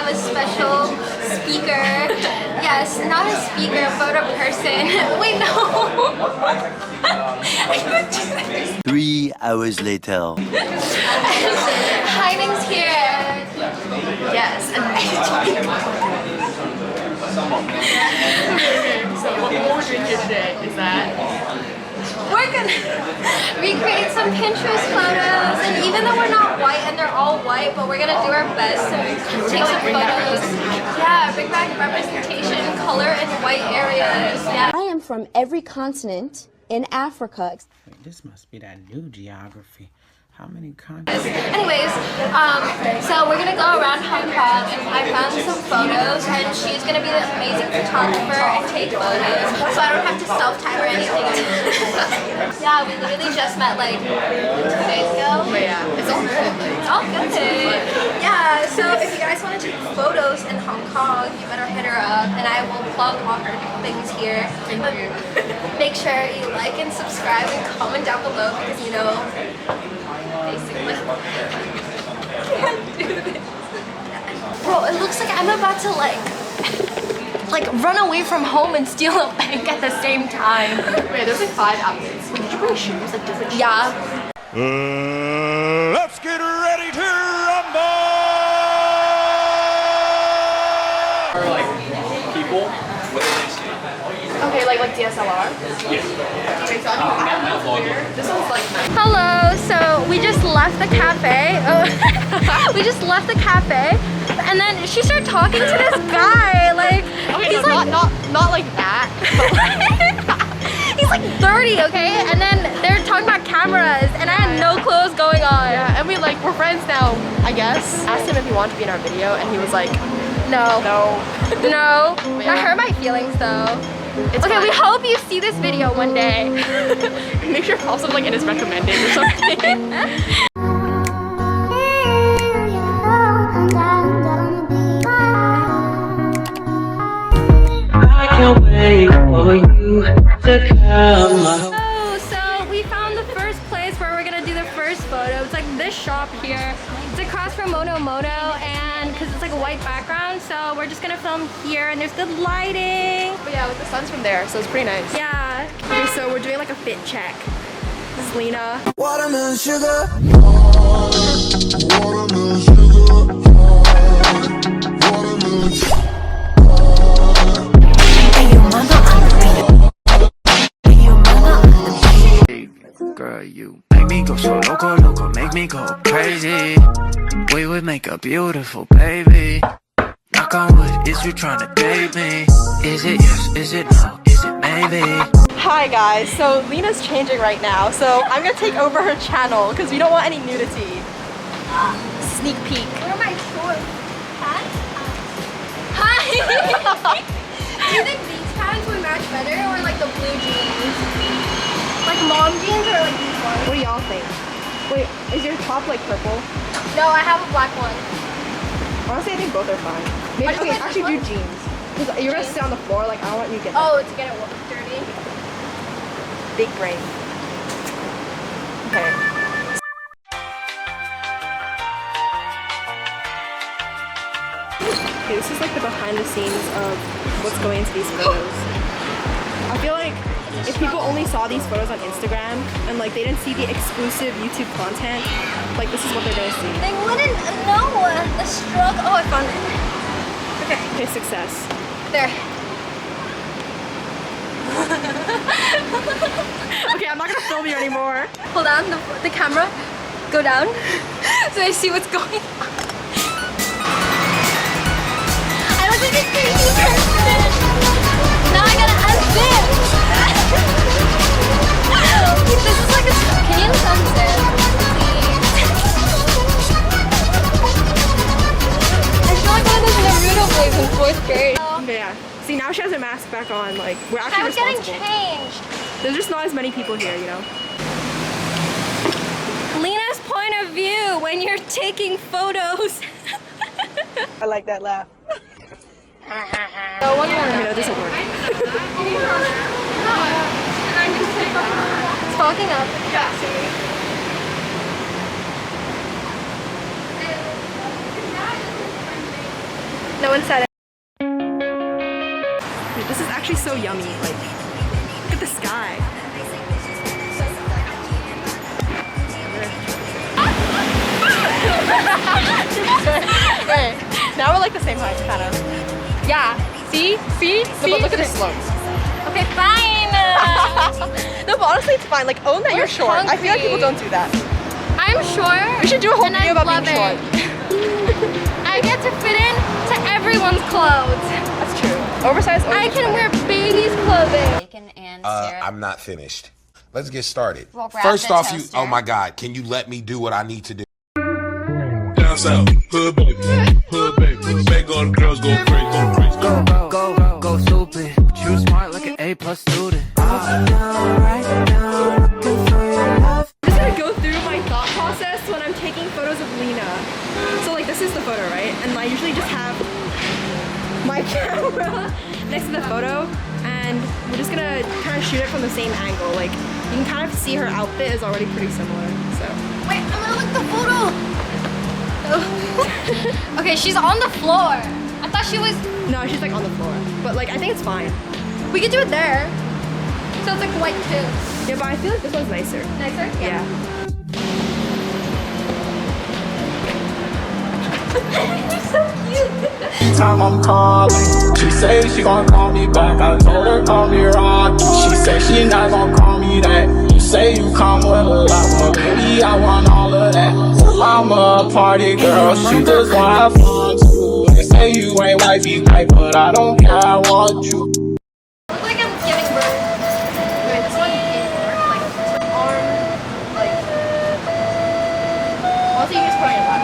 have a special speaker. Yes, not a speaker, but a person. Wait, no. I couldn't do this. 3 hours later. Hyning's here. Yes, and Okay, so what we're doing here today is that we're gonna recreate some Pinterest photos, and even though we're not white and they're all white, but we're gonna do our best to take some photos. Yeah, bring back representation, color in white areas. Yeah. I am from every continent in Africa. Wait, this must be that new geography. How many continents? Anyways, so we're gonna go around Hong Kong, and I found some photos, and she's gonna be the amazing photographer and take photos, so I don't have to self-time or anything. Yeah, we literally just met like 2 days ago. but yeah, it's all good. Like, It's all good. Yeah, so if you guys want to take photos in Hong Kong, you better hit her up, and I will plug all her things here. thank you. Make sure you like and subscribe and comment down below, because you know, basically, can't do this. Bro, it looks like I'm about to like run away from home and steal a bank at the same time. Wait, there's like 5 outfits. Wait, did you bring shoes? Like different shoes? Yeah. Let's get ready to rumble! Are like people with Okay, like DSLR? yes. Okay, so I think this one's like nice. Hello, so we just left the cafe. Oh. We just left the cafe, and then she started talking to this guy. Like, Okay, he's no, like, not like that. he's like 30, okay? And then they're talking about cameras, and I had no clue what was going on. Yeah, and we're friends now, I guess. Asked him if he wanted to be in our video, and he was like, No. no. No. That hurt my feelings though. It's Okay, we fine. hope you see this video one day. Make sure also like it is recommended or something. I can't wait for you to come. Oh, so we found the first place where we're gonna do the first photo. It's like this shop here. It's across from Mono Mono, and because it's like a white background, so we're just gonna film here, and there's good lighting. But yeah, like the sun's from there, so it's pretty nice. Yeah. Okay, so we're doing like a fit check. This is Lina. Watermelon sugar. Watermelon sugar, watermelon sugar. Girl, you make me go so loco, loco, make me go crazy. We would make a beautiful baby. Knock on wood, is you trying to date me? Is it yes, is it no, is it maybe? Hi guys, so Lina's changing right now, so I'm gonna take over her channel because we don't want any nudity. Sneak peek. Where are my short pants? Hi! Do you think these pants would match better, or like the blue jeans? Like mom jeans, or like these ones? What do y'all think? Wait, is your top like purple? No, I have a black one. Honestly, I think both are fine. Maybe, I just okay, like this actually do one. jeans. Because you're gonna sit on the floor, like I don't want you to get Oh, to get it dirty? big brain. Okay. Okay, this is like the behind the scenes of what's going into these photos. I feel like if people only saw these photos on Instagram and like they didn't see the exclusive YouTube content, like this is what they're gonna see. They wouldn't know the struggle. Oh, I found it. Okay, Okay, success. there. Okay, I'm not gonna film you anymore. Hold on, the camera. Go down. So I see what's going on. I look like a crazy person. Now I gotta unzip. This is like a can you unzip? I feel like one of those Naruto boys in 4th grade. Yeah. See, now she has her mask back on. Like, we're actually I was getting responsible. changed. There's just not as many people here, you know? Lina's point of view when you're taking photos. I like that laugh. No wonder it doesn't work. It's fogging up. No one said it. Dude, this is actually so yummy. Like, look at the sky. Right. Now we're like the same height, kind of. Yeah. See? No, but look at the slope. Okay, fine. No, but honestly, it's fine. Like, own that you're short. I feel like people don't do that. I'm short. We should do a whole and video I about being love short. it. I get to fit in to everyone's clothes. That's true. Oversized. I can wear baby's clothing. I'm not finished. Let's get started. We'll grab First the off, toaster. oh my God, can you let me do what I need to do? Down south, hood baby, make all the girls go crazy, Go stupid. But you smart like an A+ student. I'm just gonna go through my thought process when I'm taking photos of Lina. So like this is the photo, right? And I usually just have my camera next to the photo and we're just gonna kind of shoot it from the same angle. Like you can kind of see her outfit is already pretty similar, so. Wait, I'm gonna look at the photo. Okay, she's on the floor. I thought she was. No, she's like on the floor. But like I think it's fine. We could do it there. So it's like white too. Yeah, but I feel like this one's nicer. Nicer? Yeah. You're so cute. Time I'm calling, she say she gon' call me back. I told her call me Rocky. She say she not gon' call me that. You say you come with a lot, well baby I want all of that. Well, I'm a party girl, she just wanna have fun too. They say you ain't wifey type, but I don't care, I want you. Look like I'm giving birth. Wait, this one gave birth. Like arm, like. Also, you just put on your lap.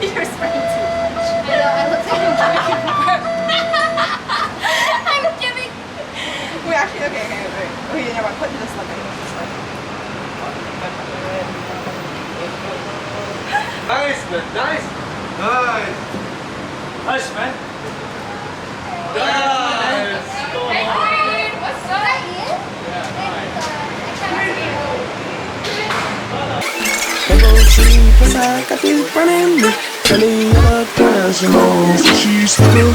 You're spraying too much. I know. I look like I'm giving birth. I'm giving. Wait, actually, okay, wait. Okay, never mind. Put this like this way. Nice, man. Nice. Nice, man. Nice. Hey, Queen. What's up? Ian? I got these running me. Telling other girls you know she's still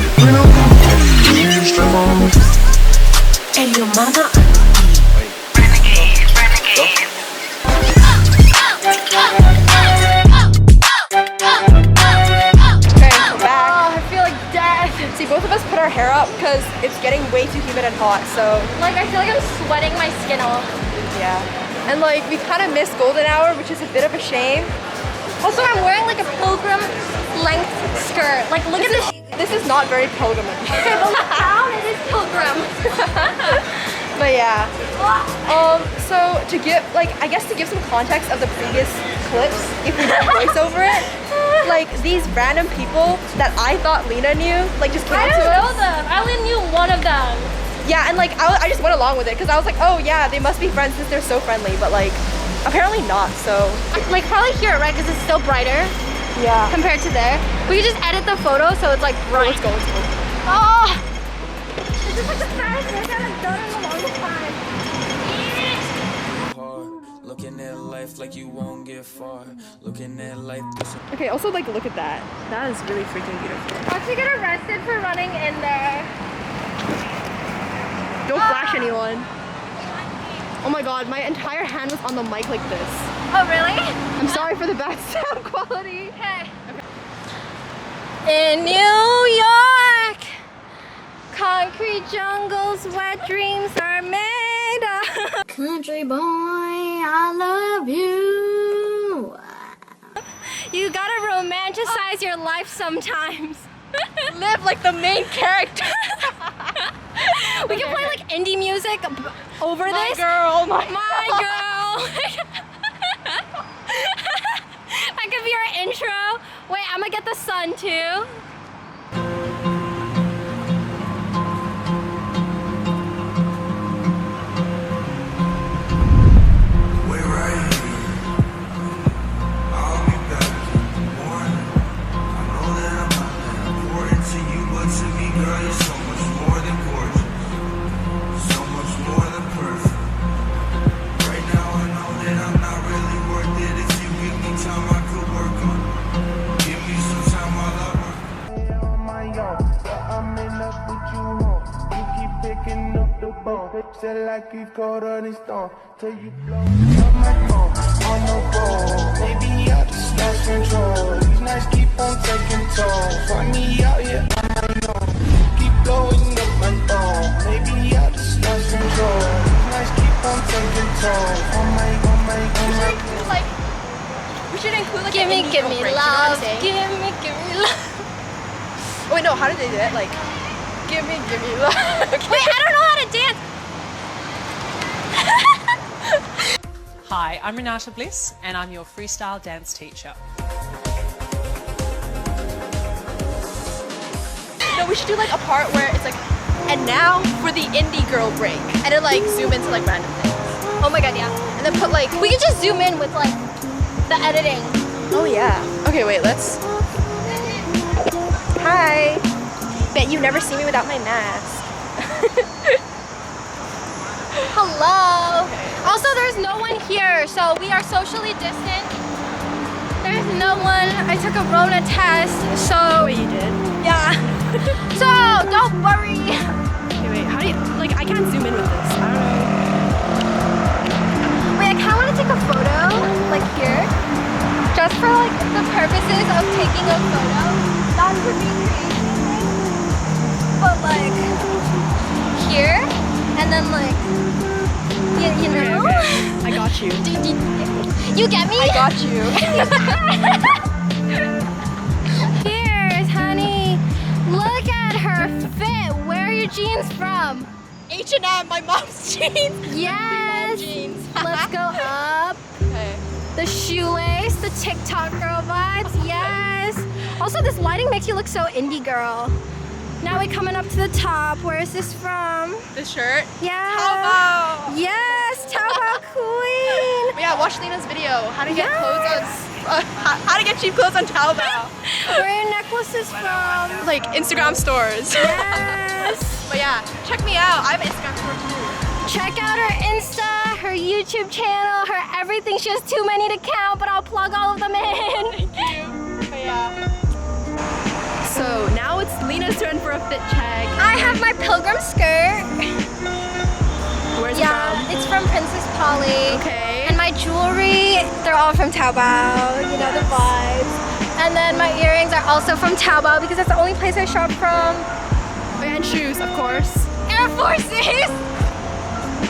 Hey, your mama. See, both of us put our hair up because it's getting way too humid and hot, so. Like, I feel like I'm sweating my skin off. Yeah. And like, we kind of missed golden hour, which is a bit of a shame. Also, I'm wearing like a pilgrim length skirt. Like, look at this. This is not very pilgrim. Okay, but look down, it is pilgrim. But yeah. So to give, like, I guess to give some context of the previous clips, if we did voice over it, like these random people that I thought Lina knew, like just came I up to don't know us. them. I only knew one of them. Yeah, and like I just went along with it because I was like, oh yeah, they must be friends since they're so friendly, but like apparently not. So Like probably here, right? Because it's still brighter yeah. compared to there. We could just edit the photo so it's like bright. Let's go. Oh, this is like the fastest haircut I've done in the longest time. Looking at life like you won't get far. Looking at life Okay, also like look at that. That is really freaking beautiful. Watch you get arrested for running in there. Don't flash anyone. Oh my god, my entire hand was on the mic like this. Oh really? I'm sorry for the bad sound quality. Okay. In New York, concrete jungles, wet dreams are made of. Country boy, I love you. You gotta romanticize your life sometimes. Live like the main character. We can play like indie music over My this. girl, my girl. That could be our intro. Wait, I'm gonna get the sun too. like it's cold on the stone. Till you blow up my phone on the road. Maybe I just lost control. These nights keep on taking toll. Find me out here on my own. Keep blowing up my phone. Maybe I just lost control. These nights keep on taking toll. On my. Like, we should include like Give me break, love. you know what I'm saying? Give me love. Oh, wait, no, how did they do it? Like, give me love. Wait, I don't know how to dance. Hi, I'm Renata Bliss and I'm your freestyle dance teacher. No, we should do like a part where it's like, and now for the indie girl break. And then like zoom into like random things. Oh my god, yeah. And then put like, We could just zoom in with like the editing. oh yeah. Okay, wait, let's. Hi. Bet you've never seen me without my mask. Hello. Also, there's no one here, so we are socially distant. There's no one. I took a Rona test, so Wait, you did? yeah. So don't worry. Okay, wait, how do you, like, I can't zoom in with this. I don't know. Wait, I kind of want to take a photo, like here, just for like the purposes of taking a photo. Not for me creating, but like here, and then like, you know? Okay. I got you. You get me? I got you. Here's honey. Look at her fit. Where are your jeans from? H&M, my mom's jeans. Yes. Jeans. Let's go up. Okay. The shoelace, the TikTok girl vibes. Yes. Also, this lighting makes you look so indie girl. Now we're coming up to the top. Where is this from? This shirt. Yeah. Taobao. Yes, Taobao queen. But yeah, watch Lina's video. How to get clothes on, how to get cheap clothes on Taobao. Where are your necklaces from? Like Instagram stores. Yes. But yeah, check me out. I have an Instagram store too. Check out her Insta, her YouTube channel, her everything. She has too many to count, but I'll plug all of them in. Thank you. But yeah. So now it's Lina's turn for a fit check. I have my pilgrim skirt. Where's It's from Princess Polly. Okay. And my jewelry, they're all from Taobao. You know the vibes. And then my earrings are also from Taobao because that's the only place I shop from. And shoes, of course. Air Forces.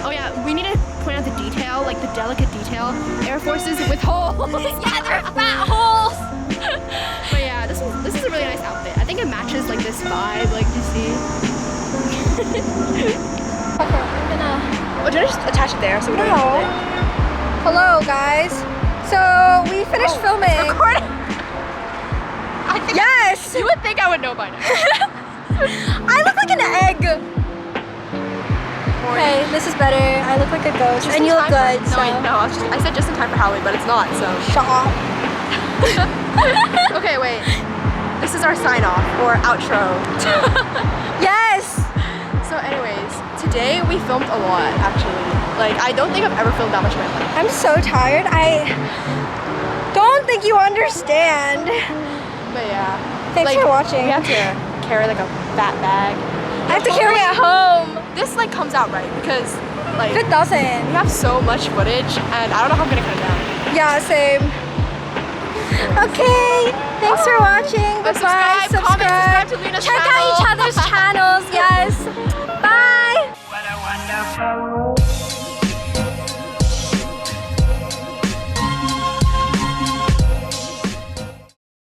Oh yeah, we need to point out the detail, like the delicate detail. Air Forces with holes. Yeah, they're fat holes. But yeah, this is a really nice outfit. I think it matches like this vibe, like you see. Okay, I'm gonna. Oh, do you just attach it there so we don't hold it? Hello, guys. So we finished filming. Recording. Yes. You would think I would know by now. I look like an egg. Okay, this is better. I look like a ghost, Just and in you look time good. for- No, I said just in time for Halloween, but it's not. So Shut up. okay, wait. This is our sign off or outro. Yes. So, anyways, today we filmed a lot. Actually, like I don't think I've ever filmed that much in my life. I'm so tired. I don't think you understand. But yeah. Thanks like, for watching. We have to carry like a fat bag. I have to carry it home. This like comes out right because like If it doesn't. we have so much footage and I don't know how I'm gonna cut it down. Yeah, same. Okay. Thanks for watching. But Bye-bye. subscribe, comment,